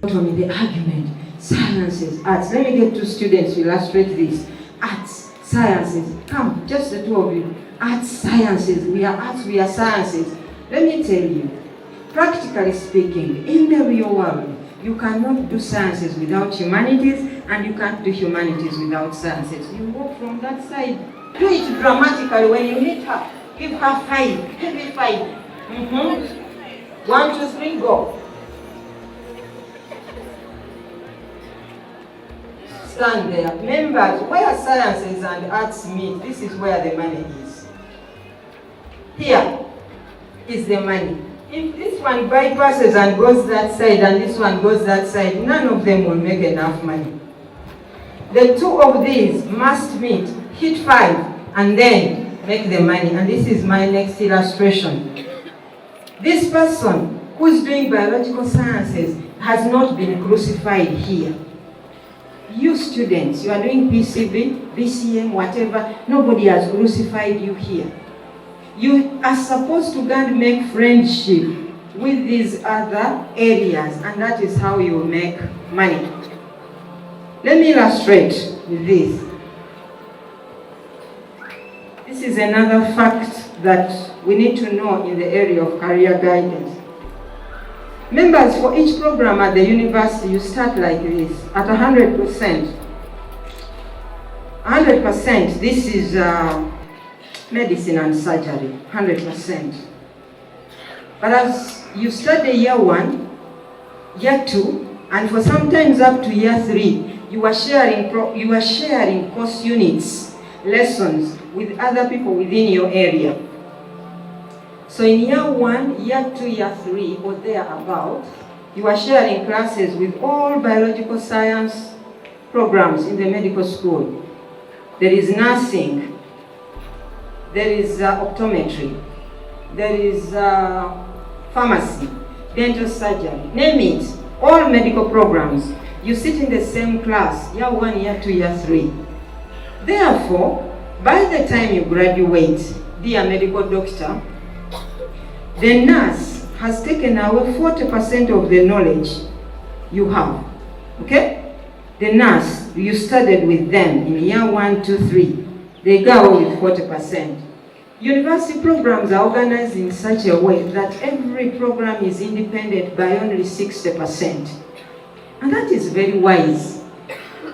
Only the argument, sciences, arts. Let me get two students to illustrate this. Arts, sciences. Come, just the two of you. Arts, sciences. We are arts, we are sciences. Let me tell you, practically speaking, in the real world, you cannot do sciences without humanities, and you can't do humanities without sciences. You walk from that side. Do it dramatically. When you meet her, give her 5. Heavy 5. 1, 2, 3, go. Stand there. Members, where sciences and arts meet, this is where the money is. Here is the money. If this one bypasses and goes that side and this one goes that side, none of them will make enough money. The two of these must meet, hit 5, and then make the money. And this is my next illustration. This person who is doing biological sciences has not been crucified here. You students, you are doing PCB, BCM, whatever, nobody has crucified you here. You are supposed to go and make friendship with these other areas, and that is how you make money. Let me illustrate with this. This is another fact that we need to know in the area of career guidance. Members, for each program at the university, you start like this, at 100%. 100%, this is medicine and surgery, 100%. But as you study year 1, year 2, and for sometimes up to year 3, you are sharing course units, lessons with other people within your area. So in year 1, year 2, year 3, or thereabout, you are sharing classes with all biological science programs in the medical school. There is nursing, there is optometry, there is pharmacy, dental surgery, name it, all medical programs. You sit in the same class, year 1, year 2, year 3. Therefore, by the time you graduate, dear medical doctor, the nurse has taken away 40% of the knowledge you have. Okay? The nurse, you studied with them in year 1, 2, 3. They go with 40%. University programs are organized in such a way that every program is independent by only 60%. And that is very wise.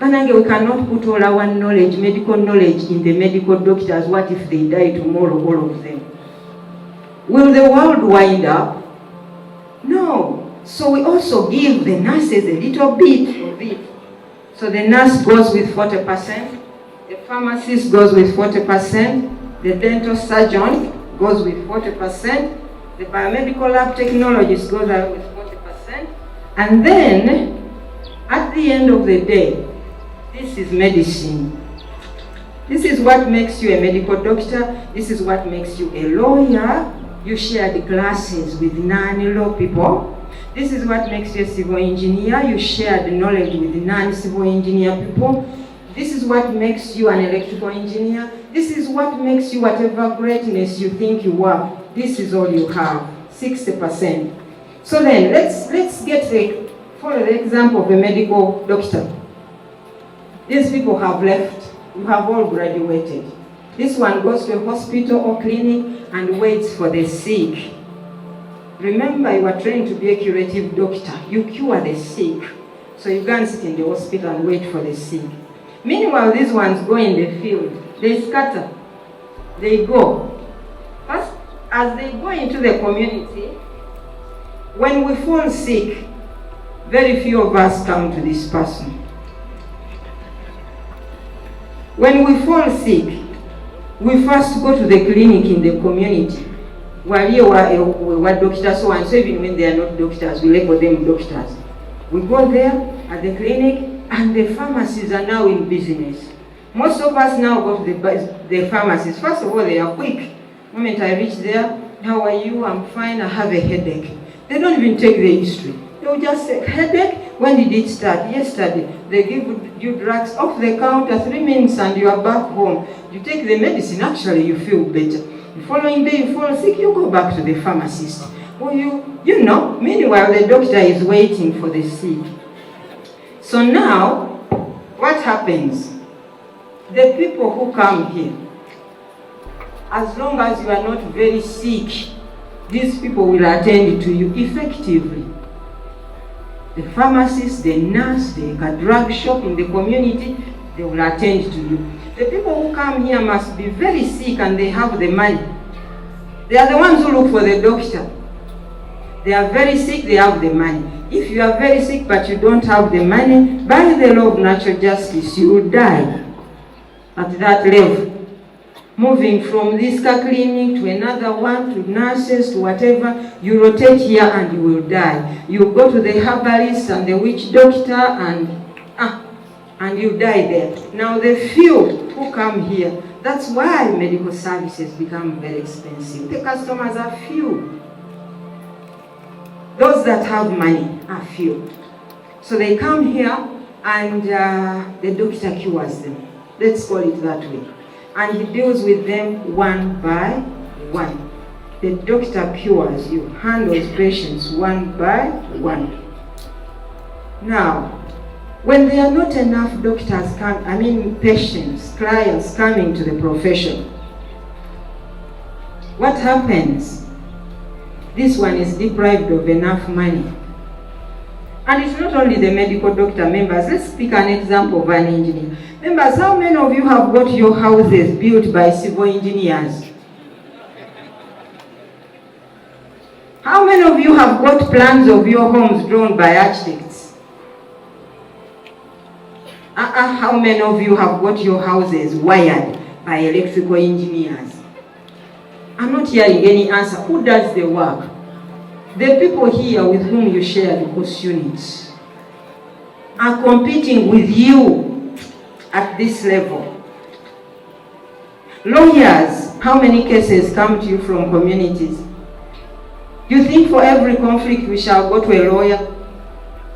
And again, we cannot put all our knowledge, medical knowledge, in the medical doctors. What if they die tomorrow, all of them? Will the world wind up? No. So we also give the nurses a little bit of it. So the nurse goes with 40%, the pharmacist goes with 40%, the dental surgeon goes with 40%, the biomedical lab technologist goes out with 40%, and then at the end of the day, this is medicine. This is what makes you a medical doctor. This is what makes you a lawyer. You share the classes with non-law people. This is what makes you a civil engineer. You share the knowledge with non-civil engineer people. This is what makes you an electrical engineer. This is what makes you whatever greatness you think you are. This is all you have, 60%. So then, let's get follow the example of a medical doctor. These people have left. You have all graduated. This one goes to a hospital or clinic and waits for the sick. Remember, you are trained to be a curative doctor. You cure the sick. So you can't sit in the hospital and wait for the sick. Meanwhile, these ones go in the field. They scatter. They go. First, as they go into the community, when we fall sick, very few of us come to this person. When we fall sick, we first go to the clinic in the community. While you are doctors, so and so, even when they are not doctors, we label them doctors. We go there at the clinic, and the pharmacies are now in business. Most of us now go to the pharmacies. First of all, they are quick. The moment I reach there, how are you? I'm fine, I have a headache. They don't even take the history. They'll just say, headache? When did it start? Yesterday. They give you drugs off the counter, 3 minutes, and you are back home. You take the medicine, actually you feel better. The following day you fall sick, you go back to the pharmacist. Or you Meanwhile, the doctor is waiting for the sick. So now, what happens? The people who come here, as long as you are not very sick, these people will attend to you effectively. The pharmacist, the nurse, the drug shop in the community, they will attend to you. The people who come here must be very sick and they have the money. They are the ones who look for the doctor. They are very sick, they have the money. If you are very sick but you don't have the money, by the law of natural justice, you will die at that level. Moving from this clinic to another one, to nurses, to whatever, you rotate here and you will die. You go to the herbalist and the witch doctor and you die there. Now the few who come here, that's why medical services become very expensive. The customers are few. Those that have money are few. So they come here and the doctor cures them. Let's call it that way. And he deals with them one by one. The doctor cures you, handles patients one by one. Now, when there are not enough patients, clients coming to the profession, what happens? This one is deprived of enough money. And it's not only the medical doctor members. Let's pick an example of an engineer. Members, how many of you have got your houses built by civil engineers? How many of you have got plans of your homes drawn by architects? How many of you have got your houses wired by electrical engineers? I'm not hearing any answer. Who does the work? The people here with whom you share the course units are competing with you at this level. Lawyers, how many cases come to you from communities? You think for every conflict we shall go to a lawyer?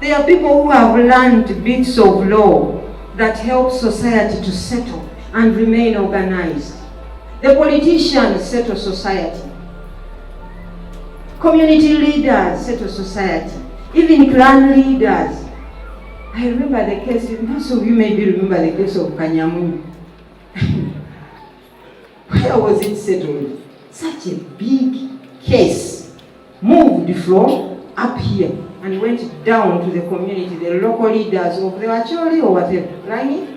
There are people who have learned bits of law that help society to settle and remain organized. The politicians settle society. Community leaders settle society. Even clan leaders. I remember the case, most of you maybe remember the case of Kanyamu. Where was it settled? Such a big case. Moved from up here and went down to the community, the local leaders of the Wacholi or whatever. Right?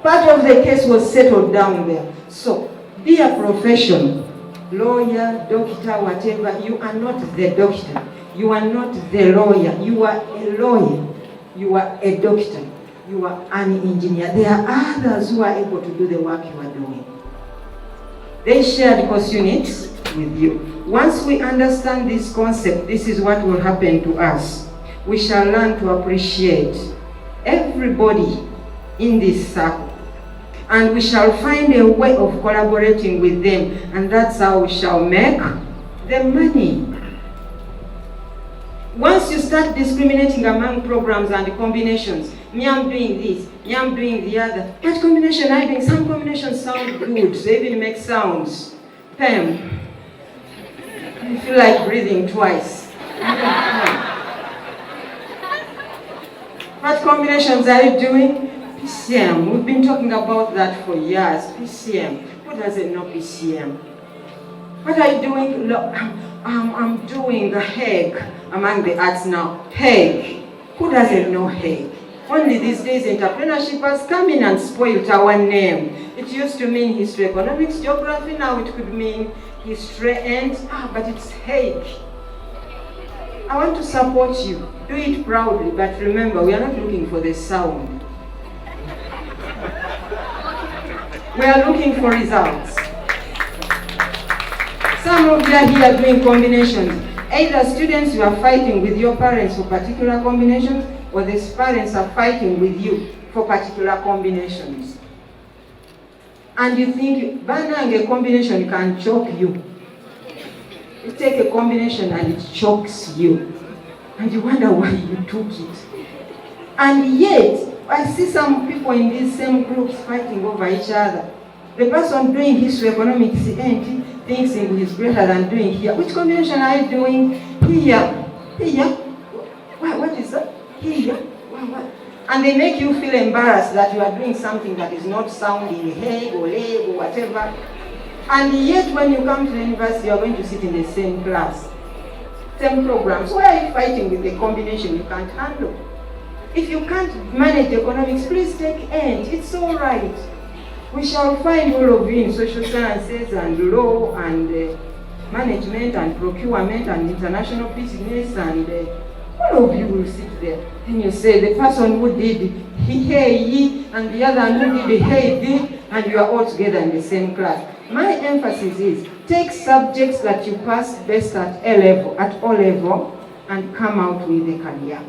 Part of the case was settled down there. So, be a profession, lawyer, doctor, whatever, you are not the doctor. You are not the lawyer. You are a lawyer. You are a doctor. You are an engineer. There are others who are able to do the work you are doing. They share the course units with you. Once we understand this concept, this is what will happen to us. We shall learn to appreciate everybody in this circle. And we shall find a way of collaborating with them. And that's how we shall make the money. Once you start discriminating among programs and combinations, me I'm doing this, me I'm doing the other. What combination are you doing? Some combinations sound good, they even make sounds. Pam, you feel like breathing twice. What combinations are you doing? PCM, we've been talking about that for years. PCM, who doesn't know PCM? What are you doing? Look, I'm doing the Hague among the arts now. Hague, who doesn't know Hague? Only these days entrepreneurship has come in and spoiled our name. It used to mean history, economics, geography, now it could mean history and, but it's Hague. I want to support you. Do it proudly, but remember, we are not looking for the sound. We are looking for results. Some of you are here doing combinations. Either students, you are fighting with your parents for particular combinations, or the parents are fighting with you for particular combinations. And you think, banning a combination can choke you. You take a combination and it chokes you. And you wonder why you took it. And yet, I see some people in these same groups fighting over each other. The person doing history, economics, thinks he's greater than doing here. Which combination are you doing here? Here? What is that? Here? What? And they make you feel embarrassed that you are doing something that is not sounding hey or leg or whatever. And yet when you come to the university, you are going to sit in the same class, same programs. Why are you fighting with the combination you can't handle? If you can't manage economics, please take Ent. It's all right. We shall find all of you in social sciences and law and management and procurement and international business, and all of you will sit there. And you say the person who did he, and the other who did he, and you are all together in the same class. My emphasis is take subjects that you pass best at O level, and come out with a career.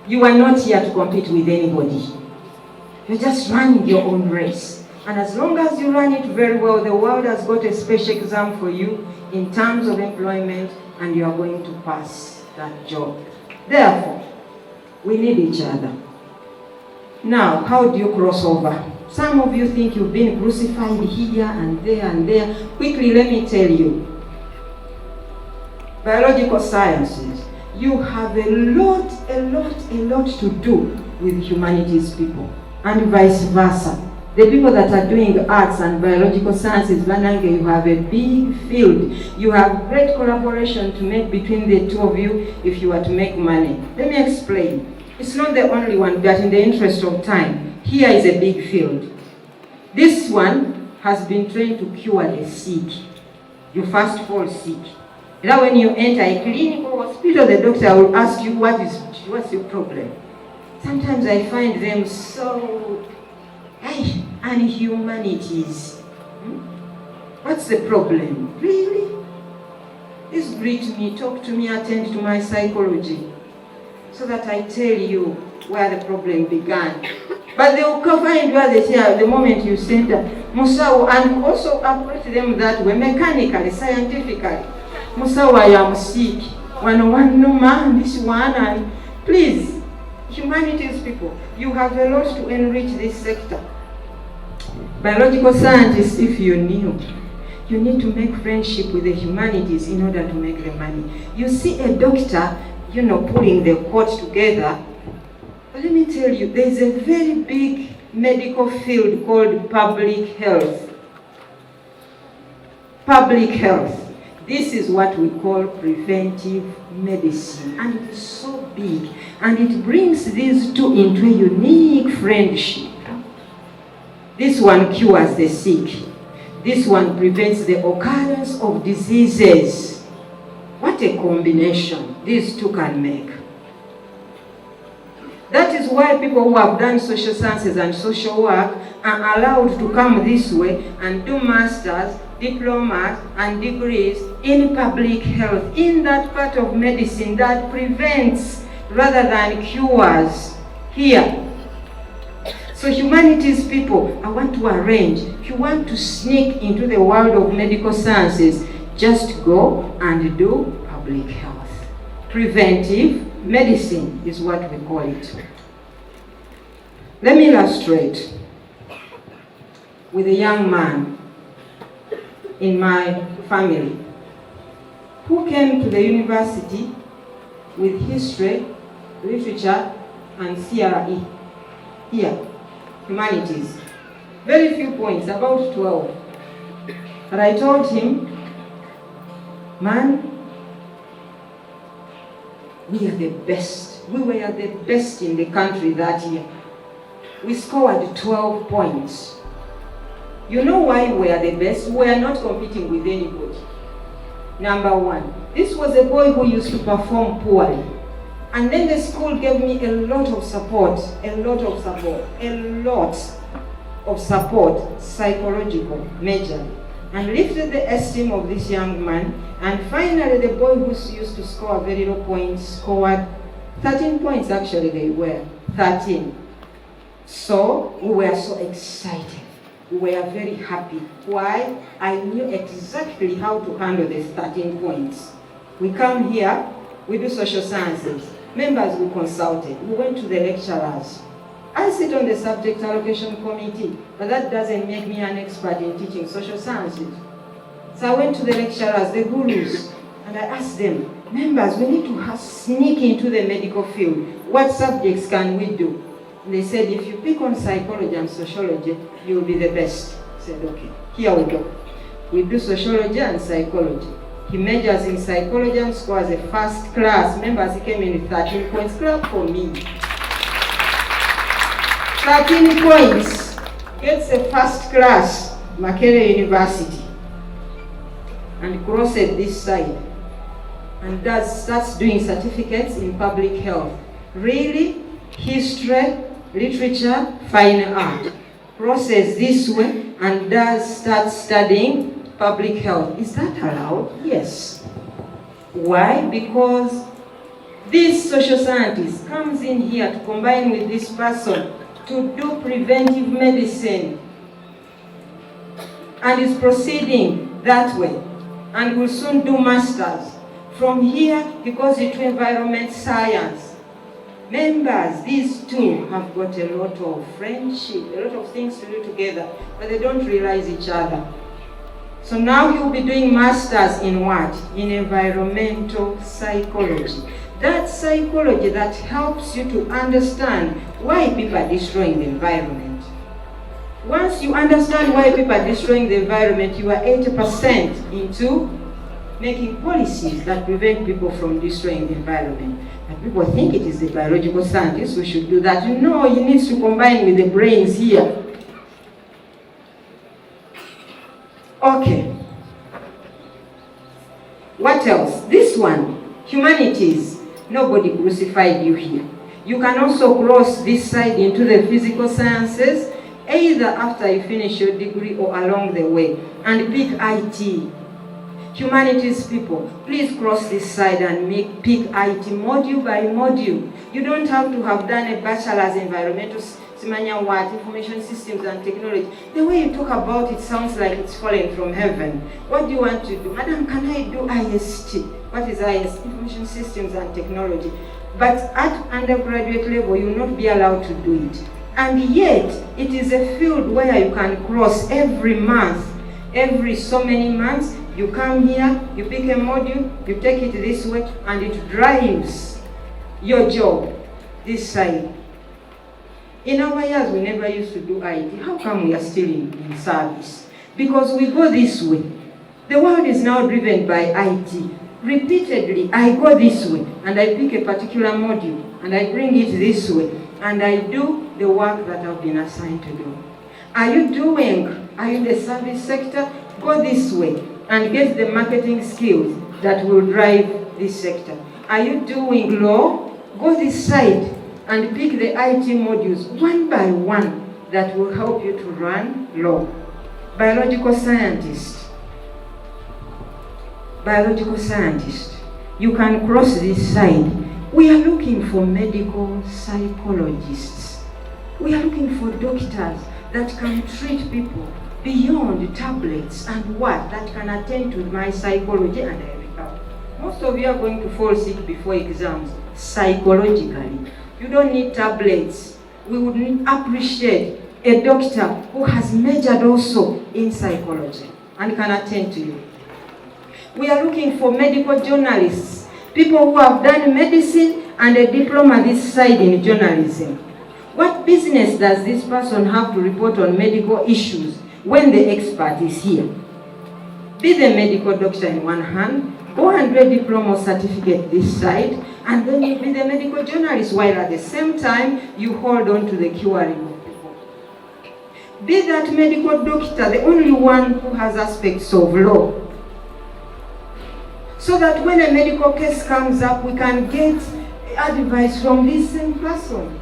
You are not here to compete with anybody. You're just running your own race. And as long as you run it very well, the world has got a special exam for you in terms of employment, and you are going to pass that job. Therefore, we need each other. Now, how do you cross over? Some of you think you've been crucified here and there and there. Quickly, let me tell you. Biological sciences, you have a lot to do with humanities people, and vice versa. The people that are doing arts and biological sciences, you have a big field. You have great collaboration to make between the two of you if you are to make money. Let me explain. It's not the only one, but in the interest of time, here is a big field. This one has been trained to cure the sick. You first fall sick. Now when you enter a clinical hospital, the doctor will ask you, what's your problem? Sometimes I find them so unhumanities. What's the problem? Really? Just greet me, talk to me, attend to my psychology, so that I tell you where the problem began. But they will find where they say the moment you center Musawo, and also approach them that way, mechanically, scientifically. Musawo, I am sick. One man, this one, and please, humanities people, you have a lot to enrich this sector. Biological scientists, if you knew, you need to make friendship with the humanities in order to make the money. You see a doctor, pulling the court together. But let me tell you, there's a very big medical field called public health. Public health. This is what we call preventive medicine, and it is so big, and it brings these two into a unique friendship. This one cures the sick. This one prevents the occurrence of diseases. What a combination these two can make. That is why people who have done social sciences and social work are allowed to come this way and do masters, diplomas, and degrees in public health, in that part of medicine that prevents rather than cures here. So humanities people, I want to arrange, if you want to sneak into the world of medical sciences, just go and do public health. Preventive medicine is what we call it. Let me illustrate with a young man in my family who came to the university with history, literature, and CRE. Here, humanities. Very few points, about 12. But I told him, man, we are the best. We were the best in the country that year. We scored 12 points. You know why we are the best? We are not competing with anybody. Number one, this was a boy who used to perform poorly. And then the school gave me a lot of support, psychological, majorly, and lifted the esteem of this young man. And finally, the boy who used to score very low points scored 13 points, actually they were 13. So we were so excited. We were very happy. Why? I knew exactly how to handle the 13 points. We come here, we do social sciences. Members we consulted. We went to the lecturers. I sit on the subject allocation committee, but that doesn't make me an expert in teaching social sciences. So I went to the lecturers, the gurus, and I asked them, members, we need to sneak into the medical field. What subjects can we do? And they said, if you pick on psychology and sociology, you'll be the best. I said, okay, here we go. We do sociology and psychology. He majors in psychology and scores a first class. Members, he came in with 13 points. Clap for me. 13 points. Gets a first class, Makerere University. And crosses this side. And starts doing certificates in public health. Really? History, literature, fine art. Crosses this way and start studying public health. Is that allowed? Yes. Why? Because this social scientist comes in here to combine with this person to do preventive medicine and is proceeding that way and will soon do masters. From here, he goes into environment science. Members, these two have got a lot of friendship, a lot of things to do together, but they don't realize each other. So now you'll be doing masters in what? In environmental psychology. That psychology that helps you to understand why people are destroying the environment. Once you understand why people are destroying the environment, you are 80% into making policies that prevent people from destroying the environment. And people think it is the biological scientists who should do that. No, he needs to combine with the brains here. Okay. What else? This one, humanities. Nobody crucified you here. You can also cross this side into the physical sciences, either after you finish your degree or along the way, and pick IT. Humanities people, please cross this side and pick IT module by module. You don't have to have done a bachelor's in environmental information systems and technology. The way you talk about it sounds like it's fallen from heaven. What do you want to do? Madam, can I do IST? What is IST? Information systems and technology. But at undergraduate level, you will not be allowed to do it. And yet, it is a field where you can cross every month, every so many months. You come here, you pick a module, you take it this way, and it drives your job this side. In our years, we never used to do IT. How come we are still in service? Because we go this way. The world is now driven by IT. Repeatedly, I go this way, and I pick a particular module, and I bring it this way, and I do the work that I've been assigned to do. Are you in the service sector? Go this way and get the marketing skills that will drive this sector. Are you doing law? Go this side and pick the IT modules one by one that will help you to run law. Biological scientist. You can cross this side. We are looking for medical psychologists. We are looking for doctors that can treat people beyond tablets and that can attend to my psychology and I recover. Most of you are going to fall sick before exams, psychologically. You don't need tablets. We would appreciate a doctor who has majored also in psychology and can attend to you. We are looking for medical journalists, people who have done medicine and a diploma this side in journalism. What business does this person have to report on medical issues when the expert is here? Be the medical doctor in one hand, go and do a diploma or certificate this side, and then you be the medical journalist, while at the same time you hold on to the curing of people. Be that medical doctor, the only one who has aspects of law, so that when a medical case comes up, we can get advice from this same person.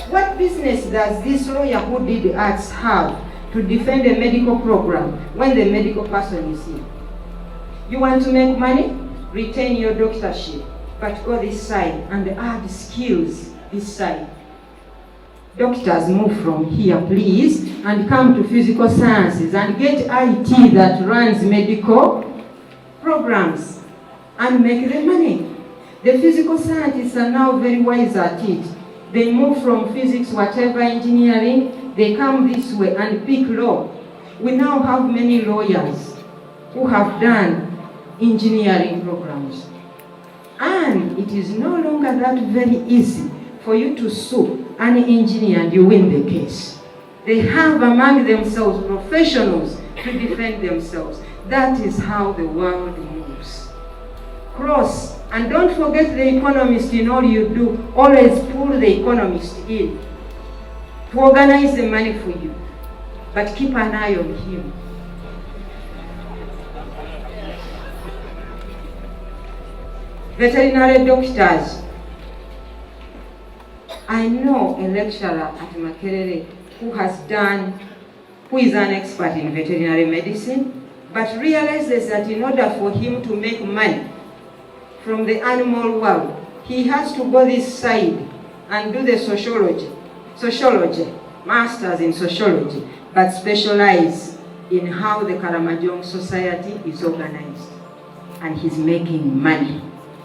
What business does this lawyer who did the arts have to defend a medical program when the medical person is here? You want to make money? Retain your doctorship, but go this side and add skills this side. Doctors, move from here, please, and come to physical sciences and get IT that runs medical programs and make the money. The physical scientists are now very wise at it. They move from physics, whatever, engineering, they come this way and pick law. We now have many lawyers who have done engineering programs. And it is no longer that very easy for you to sue an engineer and you win the case. They have among themselves professionals to defend themselves. That is how the world moves. Cross, and don't forget the economist in all you do. Always pull the economist in to organize the money for you. But keep an eye on him. Veterinary doctors. I know a lecturer at Makerere who is an expert in veterinary medicine, but realizes that in order for him to make money from the animal world, he has to go this side and do the sociology, masters in sociology, but specialize in how the Karamojong society is organized. And he's making money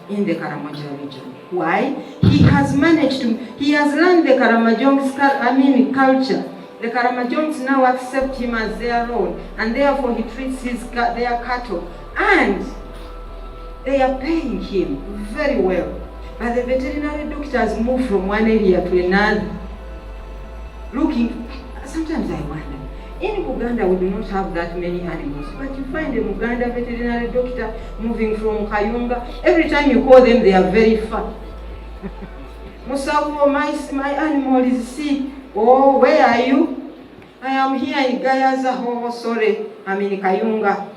in the Karamoja region. Why? He has learned the Karamojong's culture. The Karamojongs now accept him as their own, and therefore he treats their cattle, and they are paying him very well. But the veterinary doctors move from one area to another, sometimes I wonder, in Uganda we do not have that many animals, but you find a Uganda veterinary doctor moving from Kayunga. Every time you call them, they are very far. Musawo, my animal is sick. Oh, where are you? I am here in Gayaza. Oh, sorry, I'm in Kayunga.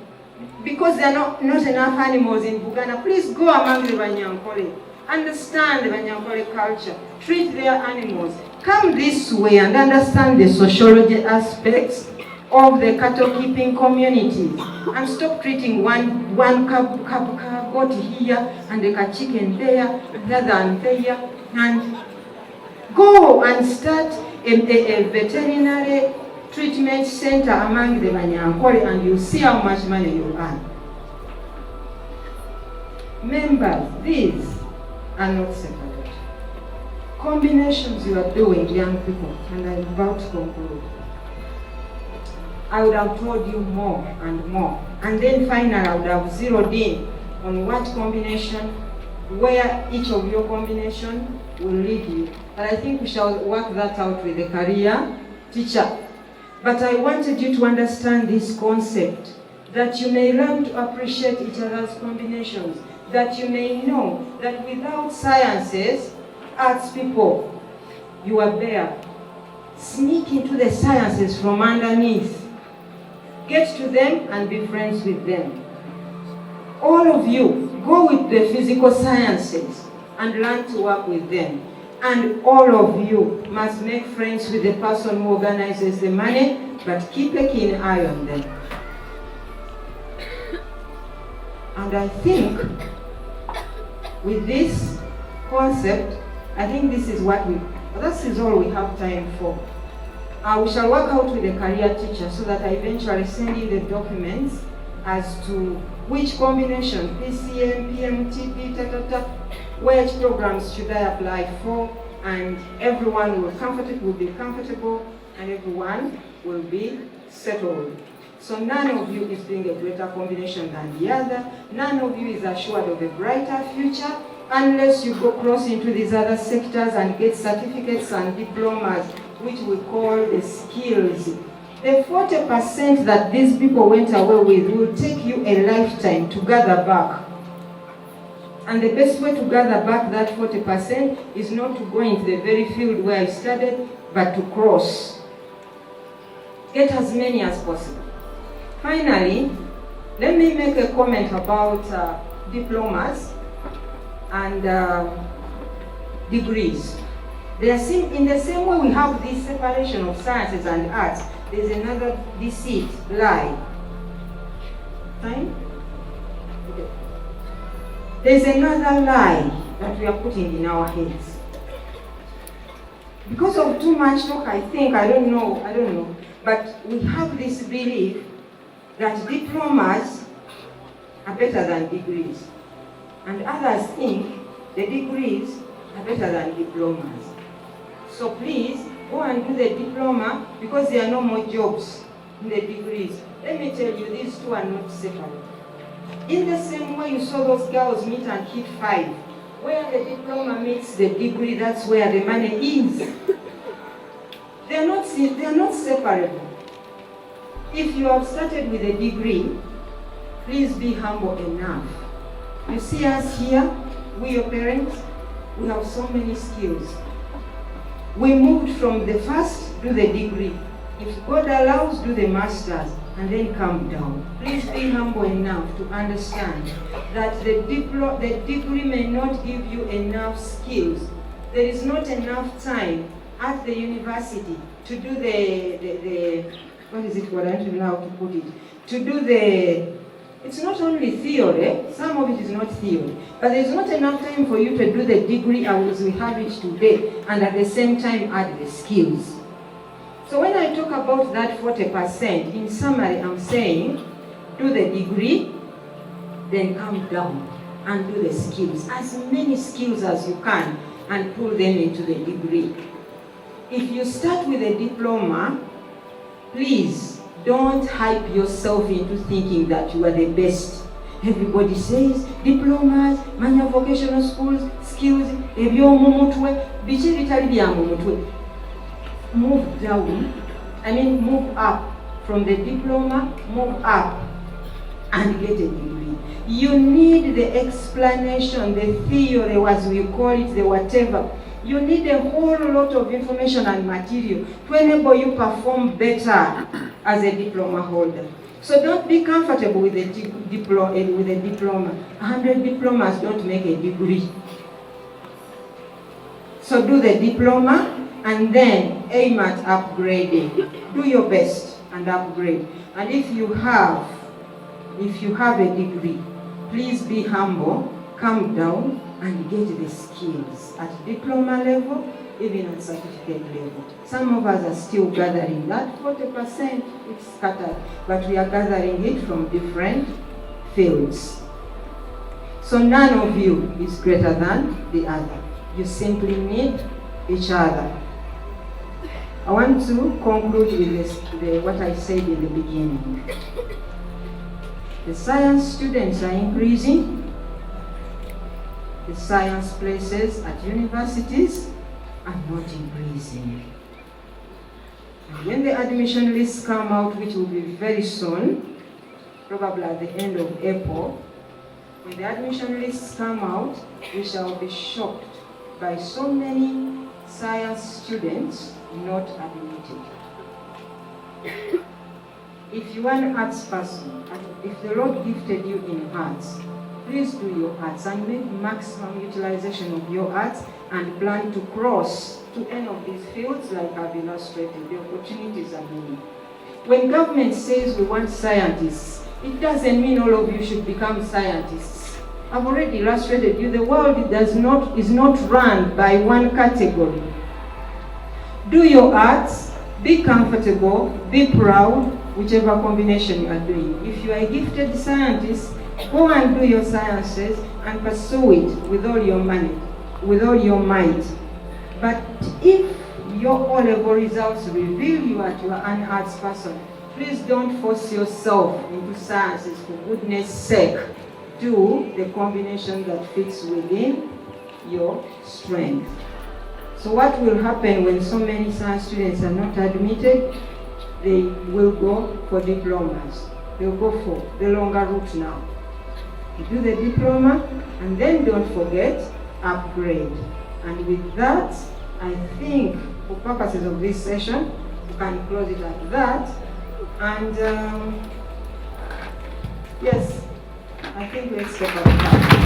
Because there are not enough animals in Uganda, please go among the Banyankole. Understand the Banyankole culture. Treat their animals. Come this way and understand the sociology aspects of the cattle keeping communities, and stop treating one goat here and a chicken there, the other there, and go and start a veterinary treatment center among the Banyankole, and you see how much money you earn. Members, these are not separate. Combinations you are doing, young people, and I'm about to conclude. I would have told you more and more. And then finally, I would have zeroed in on what combination, where each of your combination will lead you. But I think we shall work that out with the career teacher. But I wanted you to understand this concept, that you may learn to appreciate each other's combinations, that you may know that without sciences, arts people, you are there. Sneak into the sciences from underneath. Get to them and be friends with them. All of you, go with the physical sciences and learn to work with them. And all of you must make friends with the person who organizes the money, but keep a keen eye on them. And I think with this concept, I think this is all we have time for. We shall work out with the career teacher so that I eventually send you the documents as to which combination, PCM, PMT, which programs should I apply for, and everyone will be comfortable, and everyone will be settled. So none of you is doing a greater combination than the other. None of you is assured of a brighter future unless you go cross into these other sectors and get certificates and diplomas, which we call the skills. The 40% that these people went away with will take you a lifetime to gather back. And the best way to gather back that 40% is not to go into the very field where I studied, but to cross. Get as many as possible. Finally, let me make a comment about diplomas and degrees. In the same way we have this separation of sciences and arts, there's another deceit, lie. Fine? Okay. There's another lie that we are putting in our heads. Because of too much talk, I don't know, but we have this belief that diplomas are better than degrees. And others think the degrees are better than diplomas. So please, go and do the diploma because there are no more jobs in the degrees. Let me tell you, these two are not separate. In the same way you saw those girls meet and hit 5, where the diploma meets the degree, that's where the money is. They are not separable. If you have started with a degree, please be humble enough. You see us here, we your parents, we have so many skills. We moved from the first to the degree. If God allows, do the masters and then come down. Please be humble enough to understand that the degree may not give you enough skills. There is not enough time at the university to do the what is it called? I don't know how to put it. To do it's not only theory, some of it is not theory, but there's not enough time for you to do the degree as we have it today, and at the same time add the skills. So when I talk about that 40%, in summary, I'm saying, do the degree, then come down and do the skills. As many skills as you can, and pull them into the degree. If you start with a diploma, please don't hype yourself into thinking that you are the best. Everybody says diplomas, manya vocational schools, skills, biki bitali bya mu mutwe. Move down, move up. From the diploma, move up and get a degree. You need the explanation, the theory, as we call it, the whatever. You need a whole lot of information and material to enable you perform better as a diploma holder. So don't be comfortable with a diploma. 100 diplomas don't make a degree. So do the diploma and then aim at upgrading. Do your best and upgrade. And if you have a degree, please be humble, come down and get the skills at diploma level, even at certificate level. Some of us are still gathering that 40%, it's scattered, but we are gathering it from different fields. So none of you is greater than the other. You simply need each other. I want to conclude with what I said in the beginning. The science students are increasing. The science places at universities are not increasing. And when the admission lists come out, which will be very soon, probably at the end of April, when the admission lists come out, we shall be shocked by so many science students not admitted. If you are an arts person, and if the Lord gifted you in arts, please do your arts and make maximum utilization of your arts and plan to cross to any of these fields like I've illustrated. The opportunities are many. When government says we want scientists, it doesn't mean all of you should become scientists. I've already illustrated you, the world is not run by one category. Do your arts, be comfortable, be proud, whichever combination you are doing. If you are a gifted scientist, go and do your sciences and pursue it with all your money, with all your might. But if your O-level results reveal you that you are an arts person, please don't force yourself into sciences for goodness sake. Do the combination that fits within your strength. So what will happen when so many science students are not admitted? They will go for diplomas. They'll go for the longer route now. You do the diploma, and then don't forget, upgrade. And with that, I think, for purposes of this session, we can close it at that. And yes, I think let's talk about that.